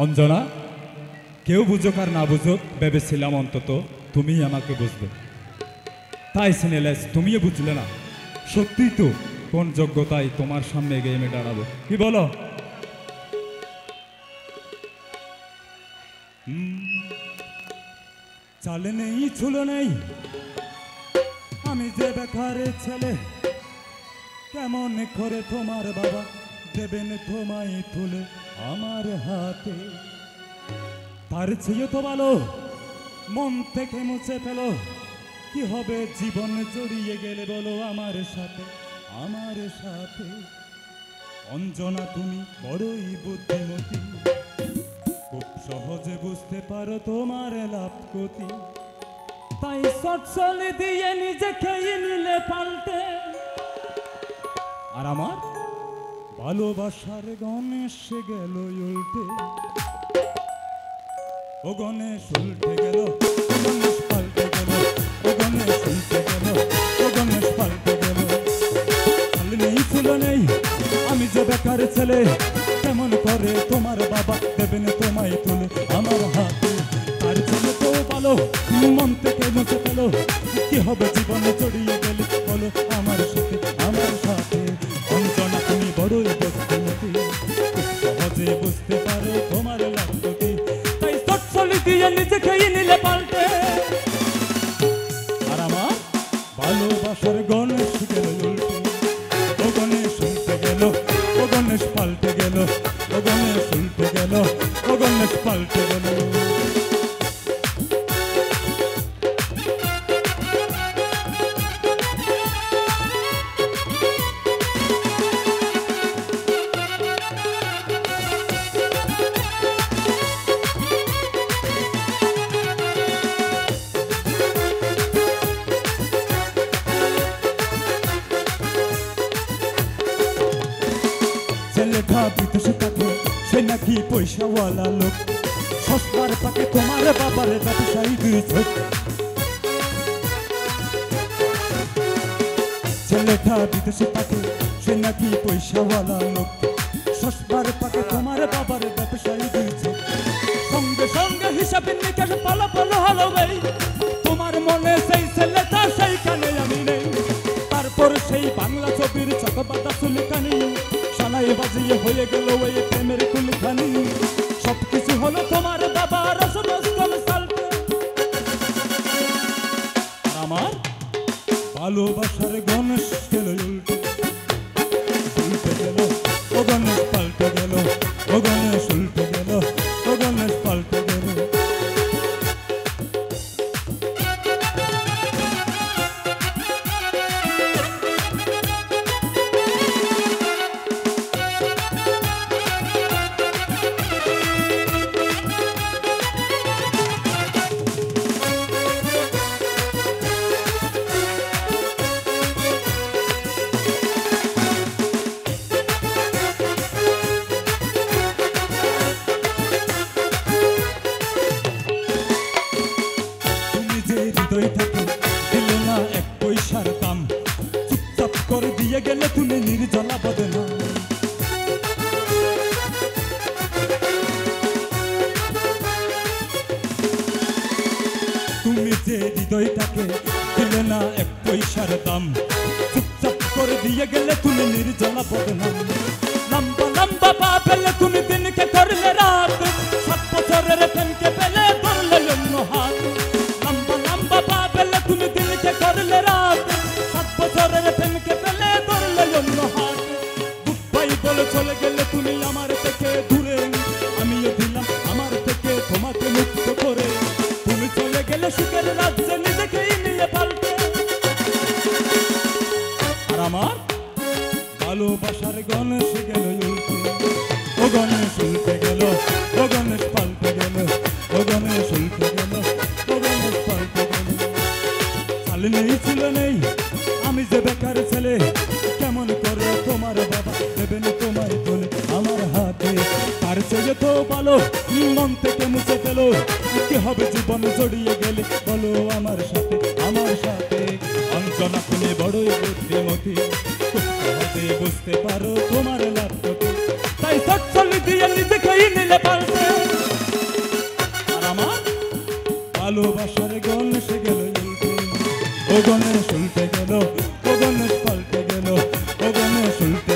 অঞ্জনা, কেউ বুঝুক আর না বুঝুক, ভেবেছিলাম অন্তত তুমিই আমাকে বুঝবে। তাই সিনেলেস, তুমিও বুঝলে না। সত্যিই তো, কোন যোগ্যতায় তোমার সামনে গেমে দাঁড়াবো, কি বলো? চালে নেই, ছুলো নেই, আমি যে বেকার ছেলে, কেমন করে তোমার বাবা দেবেন তোমায় তুলে আমার হাতে? তার চেয়ে তো ভালো মন থেকে মুছে ফেলো, কি হবে জীবন জড়িয়ে গেলে বলো আমার সাথে, আমার সাথে। অঞ্জনা, তুমি বড়ই বুদ্ধিমতী, খুব সহজে বুঝতে পারো তোমার লাভ ক্ষতি, তাই সটসলে দিয়ে নিজেকে নিলে পাল্টে। আর আমার ভালোবাসার গণেশ গেল উল্টে, ও গণেশ উল্টে গেল, ও গণেশ পাল্টে গেল, ও গণেশ উল্টে গেল, ও গণেশ পাল্টে গেল। চালে নেই, ছুলো নেই, আমি যে বেকার ছেলে, কেমন করে তোমার বাবা দেবেন তোমায় তুলে আমার হাতে? তার জন্য তো ভালো মন থেকে মুছে ফেলো, কি হবে জীবনে জড়িয়ে গেলে বলো আমার সাথে, আমার সাথে। অঞ্জনা, তুমি বড়ই বুদ্ধিমতী, সহজে বুঝতে পারো তোমার লাভ ক্ষতি, তাই সটসলি দিয়ে নিজেকে নিলে পাল্টে। আর আমার ভালোবাসার গণেশ গেল উল্টে, ও গণেশ উল্টে গেল, ও গণেশ পাল্টে গেল, ও গণেশ উল্টে গেল, ও গণেশ পাল্টে গেল। ছেলেটা বিদেশে থাকে, সে নাকি পয়সাওয়ালা লোক, সস্তার পাকে তোমার বাবার ব্যবসায়ী দুই চোখ। ছেলেটা বিদেশে থাকে, সে নাকি পয়সাওয়ালা লোক, সস্তার পাকে তোমার বাবার ব্যবসায়ী দুই চোখ। সঙ্গে সঙ্গে হিসাবে নিকাশ পালা পালা হলো ভাই, তোমার মনে সেই ছেলেটা সেইখানে আমি নেই। তারপর সেই বাংলা ছবির চকবাদা চুলকানি, সানাই বাজিয়ে হয়ে গেল ওই প্রেমের কুলখানি। সবকিছু হলো তোমার বাবার রসদস্তল সালতে। আমার ভালোবাসার গণেশ গেল উল্টে, উল্টে গেল, ও গণেশ পাল্টে গেল, ও গণেশ উল্টে গেল, ও গণেশ পাল্টে গেল। দিলে না এক পয়সার দাম, চুপচাপ করে দিয়ে গেলে তুমি নির্জলা বদনাম। তুমি যে হৃদয়টাকে দিলে না এক পয়সার দাম, চুপচাপ করে দিয়ে গেলে তুমি নির্জলা বদনাম। লম্বা লম্বা পা ফেলে তুমি দিনকে করলে রাত, 7 বছরের প্রেমকে পেলে ধরলে অন্য হাত। লম্বা লম্বা পা ফেলে তুমি দিনকে করলে রাত, 7 বছরের প্রেমকে পেলে ধরলে অন্য হাত। দুঃখাই বলে চলে গেলে তুমি আমার থেকে দূরে, আমিও দিলাম আমার থেকে তোমাকে মুক্ত করে। তুমি চলে গেলে সুখের রাজ্যে নিজেকেই নিয়ে পাল্টে। আর আমার ভালোবাসার গণেশ গেল উল্টে, ও গণেশ উল্টে গেল, ও গণেশ পাল্টে গেল, ও গণেশ উল্টে গেল, ও গণেশ পাল্টে গেল। চালে নেই, ছিল নেই, আমি যে বেকার ছেলে, কেমন করে তোমার বাবা দেবেন তোমায় তুলে আমার হাতে? তার চেয়ে তো ভালো মন থেকে মুছে ফেলো, কি হবে জীবন জড়িয়ে গেলে বলো আমার সাথে, আমার সাথে। অঞ্জনা, তুমি বড়ই বুদ্ধিমতী, খুব সহজে বুঝতে পারো তোমার লাভ ক্ষতি, তাই চটচলি দিয়ে নিজেকেই নিলে পাল্টে। আর আমার ভালোবাসার গণেশ গেল উল্টে, ও গণেশ উল্টে গেল, ও গণেশ পাল্টে গেল, ও গণেশ উল্টে